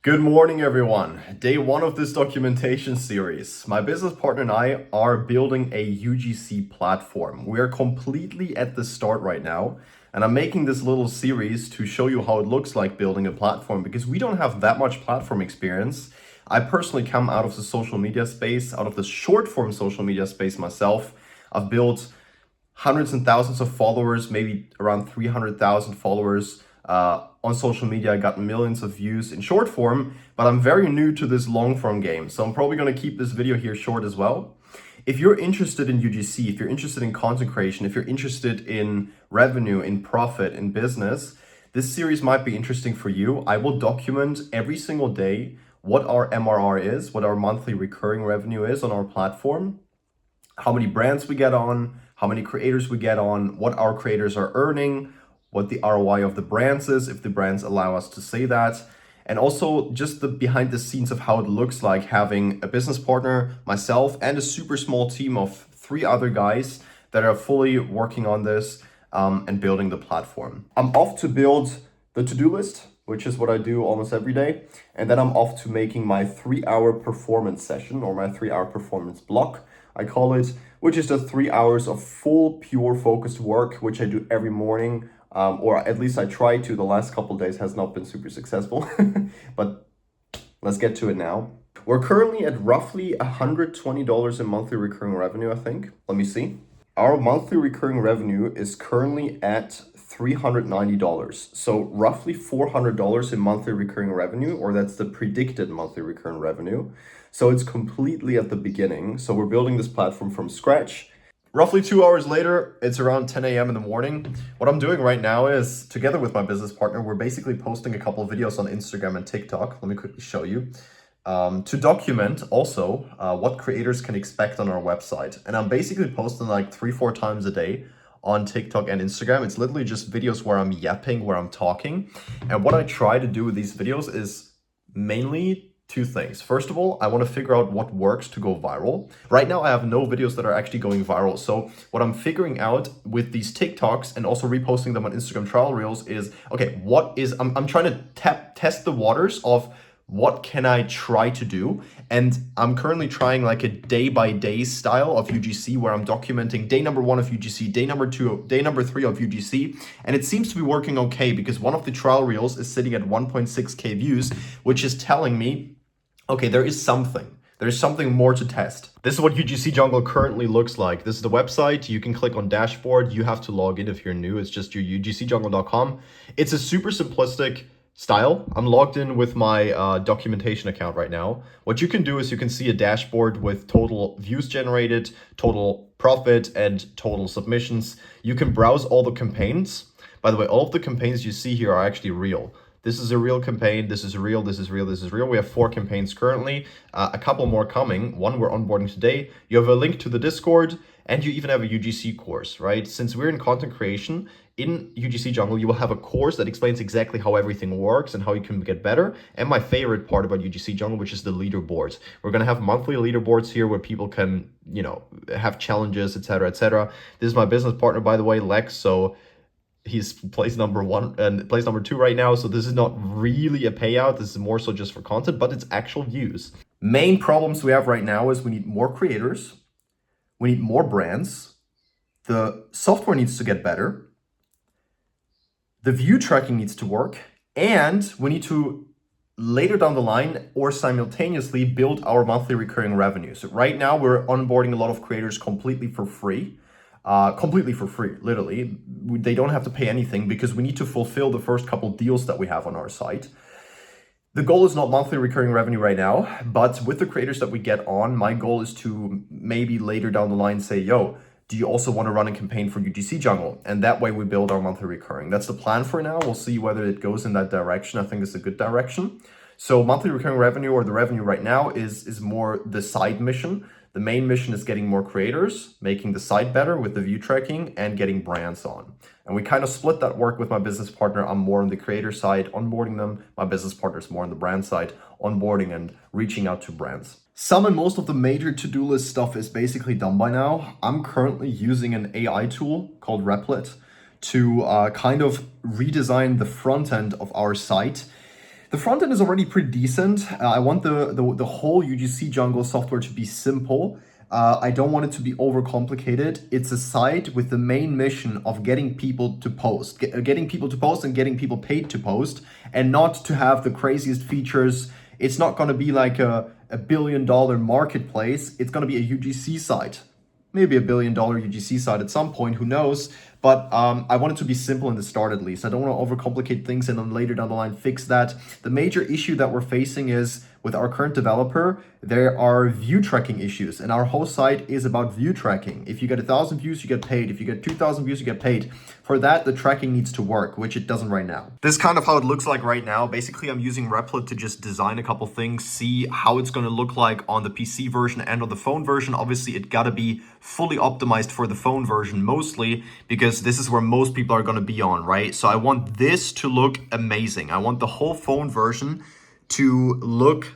Good morning, everyone. Day one of this documentation series. My business partner and I are building a UGC platform. We are completely at the start right now, and I'm making this little series to show you how it looks like building a platform because we don't have that much platform experience. I personally come out of the social media space, out of the short form social media space myself. I've built hundreds and thousands of followers, maybe around 300,000 followers on social media. I got millions of views in short form, but I'm very new to this long form game. So I'm probably going to keep this video here short as well. If you're interested in UGC, if you're interested in content creation, if you're interested in revenue, in profit, in business, this series might be interesting for you. I will document every single day what our MRR is, what our monthly recurring revenue is on our platform, how many brands we get on, how many creators we get on, what our creators are earning, what the ROI of the brands is, if the brands allow us to say that, and also just the behind the scenes of how it looks like having a business partner, myself, and a super small team of 3 other guys that are fully working on this and building the platform. I'm off to build the to-do list, which is what I do almost every day. And then I'm off to making my 3-hour performance session, or my 3-hour performance block, I call it, which is the 3 hours of full, pure, focused work, which I do every morning, or at least I try to. The last couple of days has not been super successful, but let's get to it now. We're currently at roughly $120 in monthly recurring revenue, I think. Let me see. Our monthly recurring revenue is currently at $390. So roughly $400 in monthly recurring revenue, or that's the predicted monthly recurring revenue. So it's completely at the beginning. So we're building this platform from scratch. Roughly 2 hours later, it's around 10 a.m. in the morning. What I'm doing right now is, together with my business partner, we're basically posting a couple of videos on Instagram and TikTok. Let me quickly show you. To document also what creators can expect on our website. And I'm basically posting like 3-4 times a day on TikTok and Instagram. It's literally just videos where I'm yapping, where I'm talking. And what I try to do with these videos is mainly 2 things. First of all, I want to figure out what works to go viral. Right now, I have no videos that are actually going viral. So what I'm figuring out with these TikToks and also reposting them on Instagram trial reels is, okay, I'm trying to test the waters of what can I try to do? And I'm currently trying like a day-by-day style of UGC where I'm documenting day number 1 of UGC, day number 2, day number 3 of UGC. And it seems to be working okay because one of the trial reels is sitting at 1.6K views, which is telling me, okay, there is something. There's something more to test. This is what UGC Jungle currently looks like. This is the website. You can click on dashboard. You have to log in if you're new. It's just your ugcjungle.com. It's a super simplistic style. I'm logged in with my documentation account right now. What you can do is you can see a dashboard with total views generated, total profit, and total submissions. You can browse all the campaigns. By the way, all of the campaigns you see here are actually real. This is a real campaign, this is real, this is real, this is real. We have 4 campaigns currently, a couple more coming. One we're onboarding today. You have a link to the Discord, and you even have a UGC course, right? Since we're in content creation, in UGC Jungle, you will have a course that explains exactly how everything works and how you can get better. And my favorite part about UGC Jungle, which is the leaderboards. We're gonna have monthly leaderboards here where people can, have challenges, etc., etc. This is my business partner, by the way, Lex. So he's place number 1 and place number 2 right now. So this is not really a payout. This is more so just for content, but it's actual views. Main problems we have right now is we need more creators. We need more brands. The software needs to get better. The view tracking needs to work. And we need to later down the line or simultaneously build our monthly recurring revenue. So right now we're onboarding a lot of creators completely for free. Literally. They don't have to pay anything because we need to fulfill the first couple deals that we have on our site. The goal is not monthly recurring revenue right now, but with the creators that we get on, my goal is to maybe later down the line say, yo, do you also want to run a campaign for UGC Jungle? And that way we build our monthly recurring. That's the plan for now. We'll see whether it goes in that direction. I think it's a good direction. So monthly recurring revenue, or the revenue right now, is more the side mission. The main mission is getting more creators, making the site better with the view tracking, and getting brands on. And we kind of split that work with my business partner. I'm more on the creator side, onboarding them. My business partner is more on the brand side, onboarding and reaching out to brands. Some and most of the major to-do list stuff is basically done by now. I'm currently using an AI tool called Replit to kind of redesign the front end of our site. The front end is already pretty decent. I want the whole UGC Jungle software to be simple. I don't want it to be overcomplicated. It's a site with the main mission of getting people to post, getting people to post and getting people paid to post, and not to have the craziest features. It's not going to be like a $1 billion marketplace. It's going to be a UGC site. Maybe $1 billion UGC site at some point, who knows? But I want it to be simple in the start at least. I don't want to overcomplicate things and then later down the line fix that. The major issue that we're facing is with our current developer, there are view tracking issues, and our whole site is about view tracking. If you get 1,000 views, you get paid. If you get 2,000 views, you get paid. For that, the tracking needs to work, which it doesn't right now. This is kind of how it looks like right now. Basically, I'm using Replit to just design a couple things, see how it's going to look like on the PC version and on the phone version. Obviously, it got to be fully optimized for the phone version mostly, because this is where most people are going to be on, right? So I want this to look amazing. I want the whole phone version to look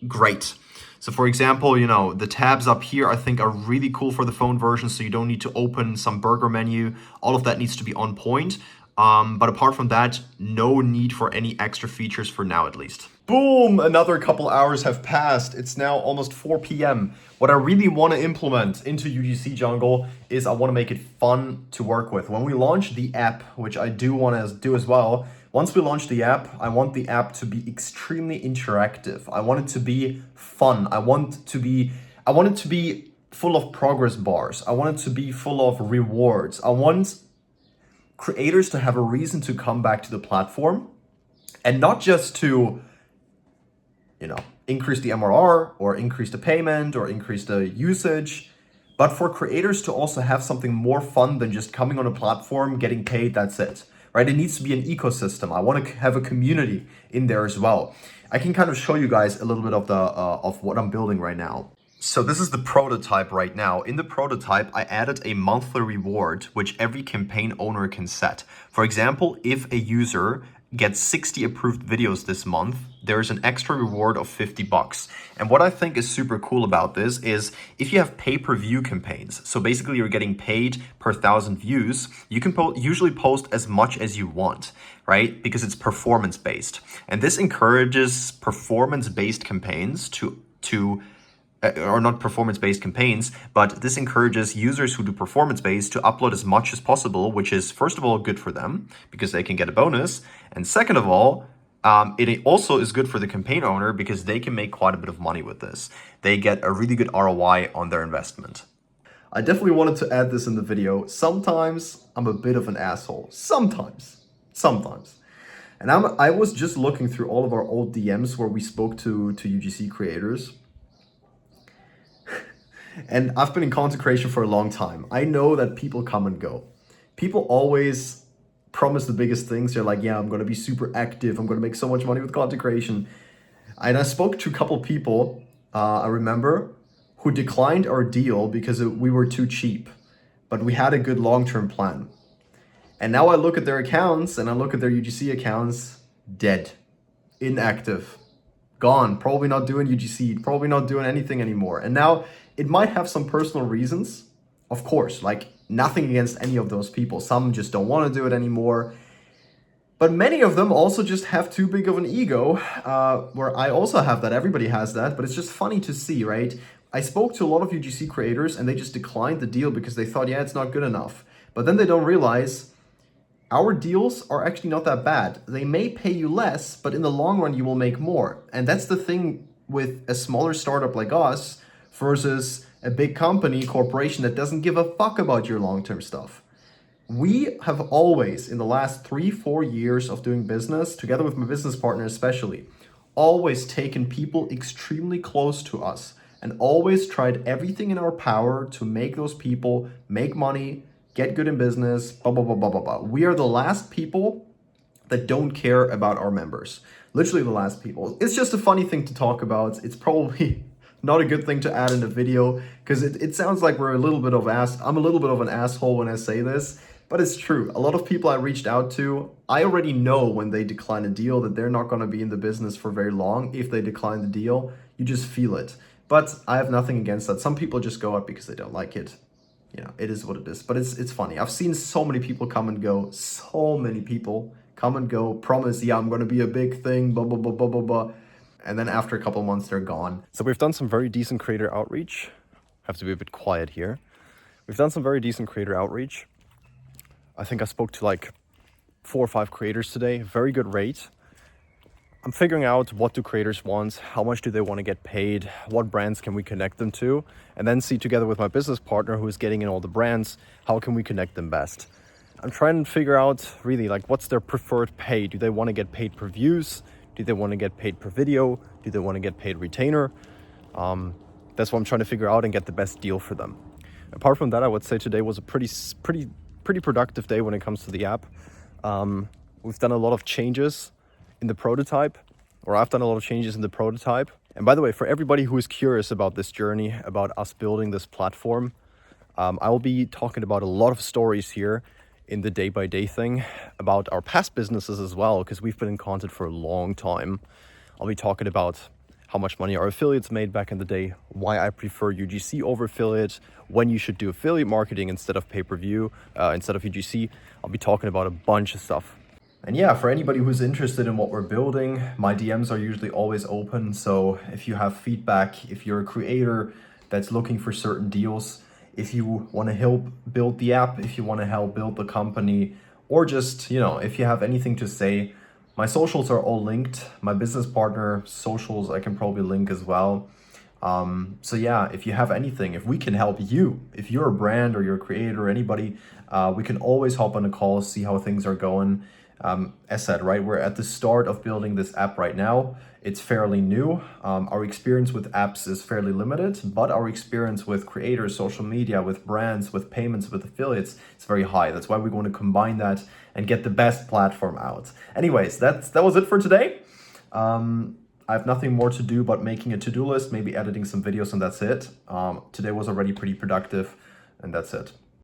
great. So for example, you know, the tabs up here I think are really cool for the phone version, so you don't need to open some burger menu. All of that needs to be on point. But apart from that, no need for any extra features for now at least. Boom! Another couple hours have passed. It's now almost 4 p.m. What I really want to implement into UGC Jungle is I want to make it fun to work with. When we launch the app, which I do want to do as well, once we launch the app, I want the app to be extremely interactive. I want it to be fun. I want it to be full of progress bars. I want it to be full of rewards. I want creators to have a reason to come back to the platform, and not just to, you know, increase the MRR or increase the payment or increase the usage, but for creators to also have something more fun than just coming on a platform, getting paid, that's it. Right? It needs to be an ecosystem. I want to have a community in there as well. I can kind of show you guys a little bit of the of what I'm building right now. So this is the prototype right now. In the prototype, I added a monthly reward, which every campaign owner can set. For example, if a user gets 60 approved videos this month, there's an extra reward of $50. And what I think is super cool about this is if you have pay-per-view campaigns, so basically you're getting paid per 1,000 views, you can usually post as much as you want, right? Because it's performance-based. And this encourages performance-based campaigns or not performance-based campaigns, but this encourages users who do performance-based to upload as much as possible, which is, first of all, good for them because they can get a bonus. And second of all, it also is good for the campaign owner because they can make quite a bit of money with this. They get a really good ROI on their investment. I definitely wanted to add this in the video. Sometimes I'm a bit of an asshole. Sometimes. And I was just looking through all of our old DMs where we spoke to UGC creators. And I've been in content creation for a long time. I know that people come and go. People always promise the biggest things. They're like, yeah, I'm going to be super active. I'm going to make so much money with content creation. And I spoke to a couple people, I remember, who declined our deal because we were too cheap. But we had a good long-term plan. And now I look at their accounts and I look at their UGC accounts, dead, inactive, gone, probably not doing UGC, probably not doing anything anymore. And now it might have some personal reasons, of course, like nothing against any of those people. Some just don't want to do it anymore. But many of them also just have too big of an ego, where I also have that. Everybody has that, but it's just funny to see, right? I spoke to a lot of UGC creators and they just declined the deal because they thought, yeah, it's not good enough. But then they don't realize our deals are actually not that bad. They may pay you less, but in the long run, you will make more. And that's the thing with a smaller startup like us versus a big company, corporation that doesn't give a fuck about your long-term stuff. We have always, in the last 3-4 years of doing business, together with my business partner especially, always taken people extremely close to us and always tried everything in our power to make those people make money, get good in business, blah, blah, blah, blah, blah, blah. We are the last people that don't care about our members. Literally the last people. It's just a funny thing to talk about. It's probably not a good thing to add in a video because it sounds like I'm a little bit of an asshole when I say this, but it's true. A lot of people I reached out to, I already know when they decline a deal that they're not going to be in the business for very long. If they decline the deal, you just feel it. But I have nothing against that. Some people just go out because they don't like it. You know, it is what it is. But it's funny. I've seen so many people come and go. come and go, promise, yeah, I'm going to be a big thing, blah, blah, blah, blah, blah, blah. And then after a couple of months, they're gone. So we've done some very decent creator outreach. Have to be a bit quiet here. We've done some very decent creator outreach. I think I spoke to like 4 or 5 creators today. Very good rate. I'm figuring out what do creators want, how much do they want to get paid, what brands can we connect them to, and then see together with my business partner who is getting in all the brands, how can we connect them best. I'm trying to figure out really like what's their preferred pay. Do they want to get paid per views? Do they want to get paid per video? Do they want to get paid retainer? That's what I'm trying to figure out and get the best deal for them. Apart from that, I would say today was a pretty productive day when it comes to the app. We've done a lot of changes in the prototype, or I've done a lot of changes in the prototype. And by the way, for everybody who is curious about this journey, about us building this platform, I will be talking about a lot of stories here in the day-by-day thing, about our past businesses as well, because we've been in content for a long time. I'll be talking about how much money our affiliates made back in the day, why I prefer UGC over affiliate, when you should do affiliate marketing instead of pay-per-view, instead of UGC. I'll be talking about a bunch of stuff. And yeah, for anybody who's interested in what we're building, my DMs are usually always open. So if you have feedback, if you're a creator that's looking for certain deals, if you want to help build the app, if you want to help build the company, or just, if you have anything to say, my socials are all linked. My business partner socials, I can probably link as well. So yeah, if you have anything, if we can help you, if you're a brand or you're a creator or anybody, we can always hop on a call, see how things are going. As said, right, we're at the start of building this app right now. It's fairly new. Our experience with apps is fairly limited, but our experience with creators, social media, with brands, with payments, with affiliates, it's very high. That's why we want to combine that and get the best platform out. Anyways, that was it for today. I have nothing more to do but making a to-do list, maybe editing some videos, and that's it. Today was already pretty productive, and that's it.